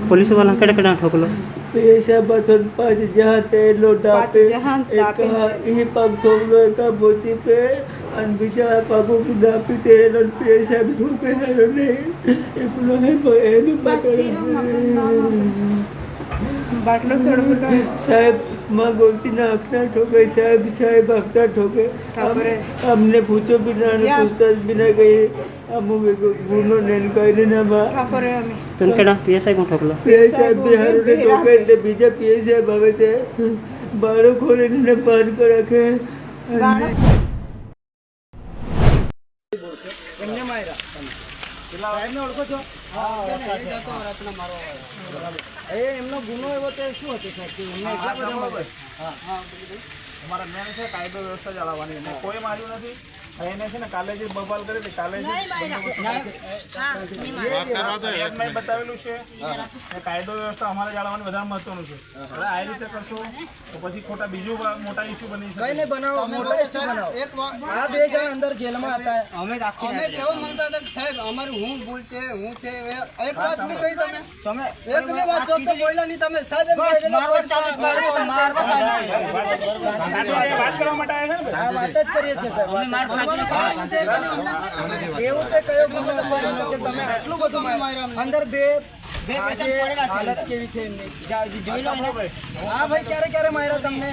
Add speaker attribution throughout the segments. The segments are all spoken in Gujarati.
Speaker 1: पुलिस वाला कड़ा ठोकलो
Speaker 2: पैसा बथन 5000 तेलो डापे एक ही पग ठोकलो एक बोची पे अन बीजा पगो की दापी तेरे लन पैसा भी ठोके है ने ए पुलो है ए
Speaker 3: बाटलो सोडबुटो
Speaker 2: साहेब माँ गलती ना आखना ठोके साहेब आखना ठोके हमने पूछो बिना पूछताछ बिना कही हम गुनो नेन कहले ना माँ
Speaker 3: ठाकरे हमें
Speaker 1: तुम कड़ा पीएसआई को ठोकलो
Speaker 2: पीएसआई बिहार ने ठोके ते बीजा पीएसआई भावे ते बारो खोले ने बाहर कर रखे
Speaker 4: એમને માર્યા સાહેબને ઓળખો છો? એ એમનો ગુનો એવો તે શું હતો સાહેબ કે એમને એટલા બધા માર્યા?
Speaker 5: અમારા મેન છે કાયદો વ્યવસ્થા જાળવવાની એને કોઈ માર્યું નથી એને છે ને કાલે જે બબાલ કરી હતી કાલે મેં બતાવેલું છે કે કાયદો વ્યવસ્થા અમારે જાળવવાની વધારે મહત્વનું છે હવે આ રીતે કરશો તો પછી ખોટા બીજું મોટા ઇસ્યુ બની
Speaker 4: કઈ નહીં બનાવો, મોટા ઇસ્યુ બનાવો. આ બે જણ અંદર જેલમાં હતા. અમે કેવો માંગતા હતા કે સાહેબ અમારું હું ભૂલ છે હું છે એક વાત નહીં કહી તમે એક બે વાત શબ્દ બોલ્યા નહીં તમે સાહેબ એમ
Speaker 5: વાત કરવા માટે આવ્યા છે ને
Speaker 4: આ વાત જ કરીએ છીએ સાહેબ. એવું તે કયો ગુનો તમારો કે તમે આટલું બધું માર્યા? અંદર બે આજે હાલત કેવી છે એમની જોઈ લો. હા ભાઈ ક્યારે માર્યા તમને?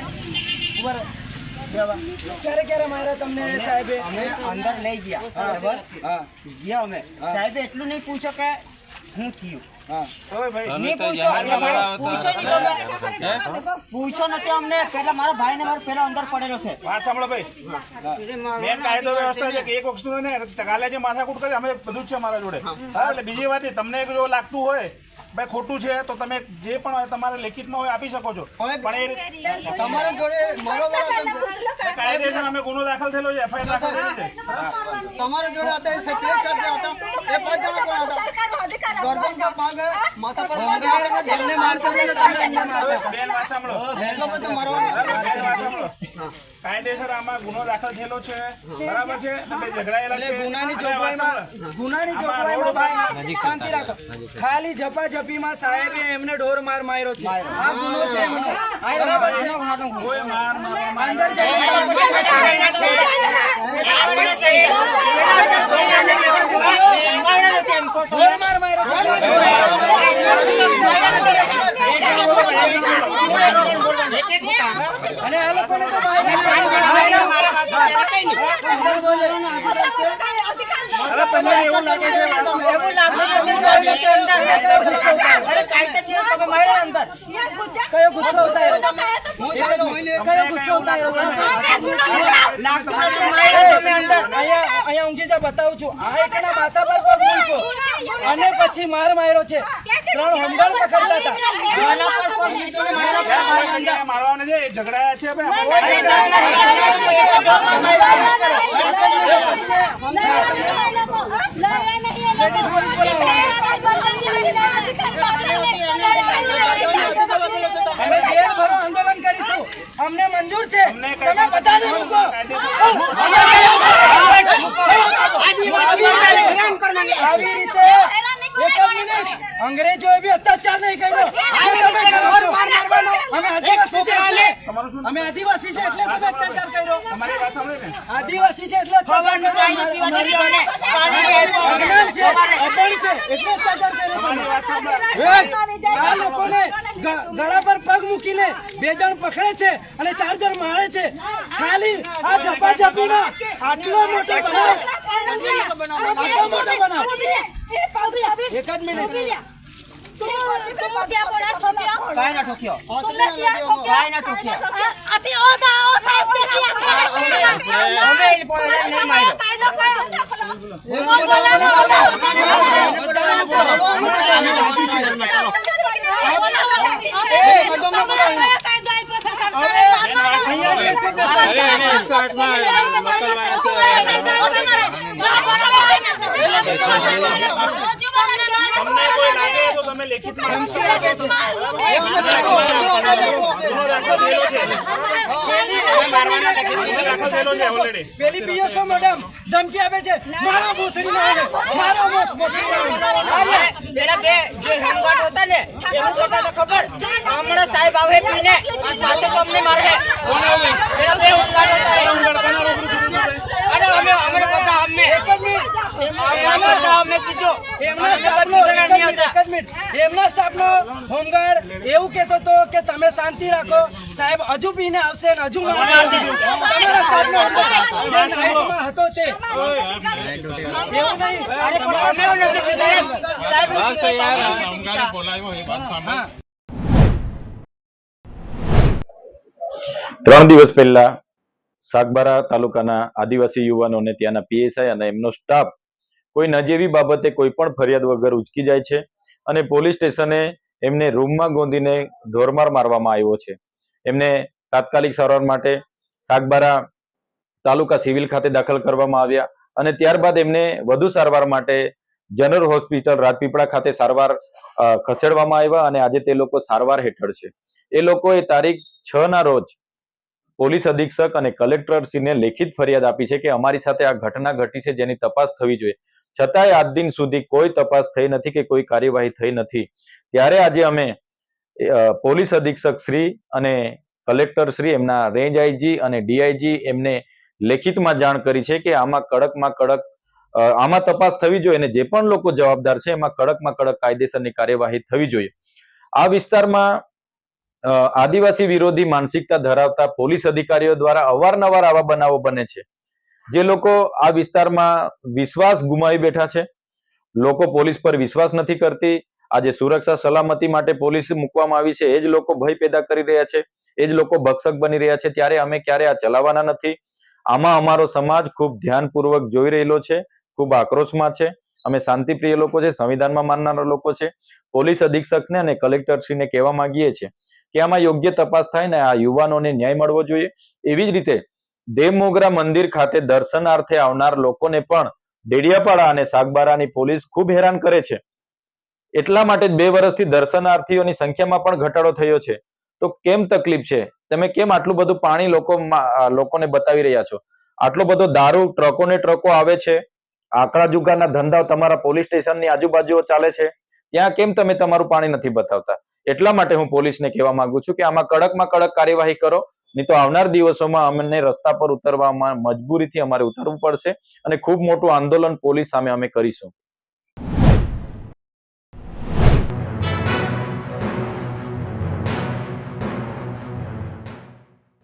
Speaker 4: ક્યારે માર્યા તમને સાહેબે?
Speaker 6: અમે અંદર લઈ ગયા બરાબર. ગયા અમે સાહેબે એટલું નહીં પૂછો કે હું થયું પૂછો નથી અમને. પેલા મારા ભાઈ ને મારો પેલા અંદર પડેલો છે.
Speaker 5: વાત સાંભળો ભાઈ, મેન કાયદો વ્યવસ્થા છે કે એક વસ્તુ ને કાલે જે માથાકૂટ કરી અમે બધું જ છે મારા જોડે. એટલે બીજી વાત તમને જો લાગતું હોય ભાઈ ખોટું છે તો તમે જે પણ હોય તમારે લેખિતમાં હોય આપી શકો છો. પણ એ
Speaker 4: તમારા જોડે મારો
Speaker 5: કાયદેસર અમે ગુનો દાખલ થયેલો છે, એફઆઈઆર દાખલ થયેલી છે.
Speaker 4: તમારા જોડે હતા એ સપ્લાય સર જે હતા એ 5 જણા કોણ હતા? ગરદન પર પાગ માથા પર પાગ જેમને મારતા હતા તમે એમને મારતા.
Speaker 5: બેન વાત સાંભળો,
Speaker 4: એટલો બધો મારવાનો.
Speaker 5: કાયદેસર આમાં ગુનો દાખલ થયેલો છે બરાબર છે. તમે ઝઘડાયેલા છે.
Speaker 4: ગુનાની જોગવાઈમાં ભાઈ શાંતિ રાખો. ખાલી ઝપાઝપીમાં સાહેબે એમને ઢોર માર્યો છે. આ ગુનો છે એમનો. બરાબર છે.
Speaker 5: કોઈ માર
Speaker 4: અંદર જઈને ઢોર માર્યો છે. અને આ લોકોને તો कयो गुस्सा होता है? कयो गुस्सा होता है? અહીંયા ઊંઘી જા બતાવું છું. આ એકના માથા પર પગ મૂક્યો અને પછી માર માર્યો છે. 3 હંગાળ પકડતા હતા.
Speaker 5: મારવાને છે ઝઘડાયા છે
Speaker 4: અમે જેલ ભરો આંદોલન કરીશું. અમને મંજૂર છે. તમે બધાને મૂકો. આવી રીતે અંગ્રેજોએ બી અત્યાચાર નહીં કર્યો. તમે કરો છો. અમે આદિવાસી છે એટલે તમે અત્યાચાર કર્યો. આદિવાસી છે એટલે અત્યાચાર કર્યો. આ લોકોને ગળા પર પગ મૂકીને 2 જણ પકડે છે અને 4 જણ મારે છે. ખાલી આ ઝપાઝપીમાં આટલો મોટો બનાવ. આટલો મોટો બનાવ. એક જ મિનિટ.
Speaker 6: काय ना ठोकियो काय ना ठोकियो
Speaker 7: अभी ओदा ओ साहब के
Speaker 6: અમે એ પોલે નહીં માર્યો
Speaker 5: તમને કોઈ લાગે તો તમે લેખિતમાં
Speaker 4: ધમકી આપે છે. પેલી પીએસઓ મેડમ ધમકી આપે છે, મારો ભોસડી ના આવે, મારો ભોસડી ના આવે.
Speaker 6: પેલા બે જે હોમગાર્ડ હતા ને એવું કહેતા હતા ખબર, હમણાં સાહેબ આવે પીને અને પાછળ તો અમને મારે. પેલા બે હોમગાર્ડ હતા અરે અમે બધા અમે
Speaker 4: એક જ મિનિટ.
Speaker 6: અમે કીધું
Speaker 4: એમના સ્ટાફનો હોમગાર્ડ એવું કહેતો હતો કે તમે શાંતિ રાખો, સાહેબ હજુ પીને આવશે ને હજુ મારશે. તમારા સ્ટાફનો હોમગાર્ડ જે નાઇટમાં હતો તે એવું નહીં.
Speaker 6: અરે પણ અમે એવું નથી કીધું. સાહેબ
Speaker 4: હા.
Speaker 8: 3 દિવસ પહેલા સાગબારા તાલુકાના આદિવાસી યુવાનોને ત્યાંના પીએસઆઈ અને એમનો સ્ટાફ કોઈ નજીવી બાબતે કોઈ પણ ફરિયાદ વગર ઉચકી જાય છે અને પોલીસ સ્ટેશને એમને રૂમમાં ગોંધીને ઢોરમાર મારવામાં આવ્યો છે. એમને તાત્કાલિક સારવાર માટે સાગબારા તાલુકા સિવિલ ખાતે દાખલ કરવામાં આવ્યા અને ત્યારબાદ એમને વધુ સારવાર માટે જનરલ હોસ્પિટલ રાજપીપળા ખાતે સારવાર ખસેડવામાં આવ્યા અને આજે તે લોકો સારવાર હેઠળ છે. એ લોકોએ તારીખ 6 ના રોજ પોલીસ અધિક્ષક અને કલેક્ટરશ્રીને લેખિત ફરિયાદ આપી છે કે અમારી સાથે આ ઘટના ઘટી છે જેની તપાસ થવી જોઈએ, છતાંય આજ દિન સુધી કોઈ તપાસ થઈ નથી કે કોઈ કાર્યવાહી થઈ નથી. ત્યારે આજે અમે પોલીસ અધિક્ષક શ્રી અને કલેક્ટર શ્રી, એમના રેન્જ આઈજી અને ડીઆઈજી એમને લેખિતમાં જાણ કરી છે કે આમાં કડકમાં કડક આમાં તપાસ થવી જોઈએ અને જે પણ લોકો જવાબદાર છે એમાં કડકમાં કડક કાયદેસરની કાર્યવાહી થવી જોઈએ. આ વિસ્તારમાં આદિવાસી વિરોધી માનસિકતા ધરાવતા પોલીસ અધિકારીઓ દ્વારા અવારનવાર આવા બનાવો બને છે. જે લોકો આ વિસ્તારમાં વિશ્વાસ ગુમાવી બેઠા છે, લોકો પોલીસ પર વિશ્વાસ નથી કરતી. આજે સુરક્ષા સલામતી માટે પોલીસ મૂકવામાં આવી છે, એ જ લોકો ભય પેદા કરી રહ્યા છે, એ જ લોકો ભક્ષક બની રહ્યા છે. ત્યારે અમે ક્યારે આ ચલાવવાના નથી. આમાં અમારો સમાજ ખૂબ ધ્યાનપૂર્વક જોઈ રહેલો છે, ખૂબ આક્રોશમાં છે. અમે શાંતિપ્રિય લોકો છે, સંવિધાનમાં માનનારા લોકો છે. પોલીસ અધિક્ષકને અને કલેક્ટરશ્રીને કહેવા માંગીએ છીએ કે આમાં યોગ્ય તપાસ થાય ને આ યુવાનોને ન્યાય મળવો જોઈએ. એવી જ રીતે દેવમોગરા મંદિર ખાતે દર્શનાર્થે આવનાર લોકોને પણ ડેડિયાપાડા અને સાગબારાની પોલીસ ખૂબ હેરાન કરે છે. એટલા માટે 2 વર્ષથી દર્શનાર્થીઓની સંખ્યામાં પણ ઘટાડો થયો છે. તો કેમ તકલીફ છે? તમે કેમ આટલું બધું પાણી લોકોને બતાવી રહ્યા છો? આટલો બધો દારૂ ટ્રકોને ટ્રકો આવે છે, આંકડા જુગારના ધંધાઓ તમારા પોલીસ સ્ટેશનની આજુબાજુઓ ચાલે છે, ત્યાં કેમ તમે તમારું પાણી નથી બતાવતા? એટલા માટે હું પોલીસને કહેવા માંગુ છું કે આમાં કડકમાં કડક કાર્યવાહી કરો, નહીં તો આવનાર દિવસોમાં અમને રસ્તા પર ઉતરવામાં મજબૂરીથી અમારે ઉતરવું પડશે અને ખૂબ મોટું આંદોલન પોલીસ સામે અમે કરીશું.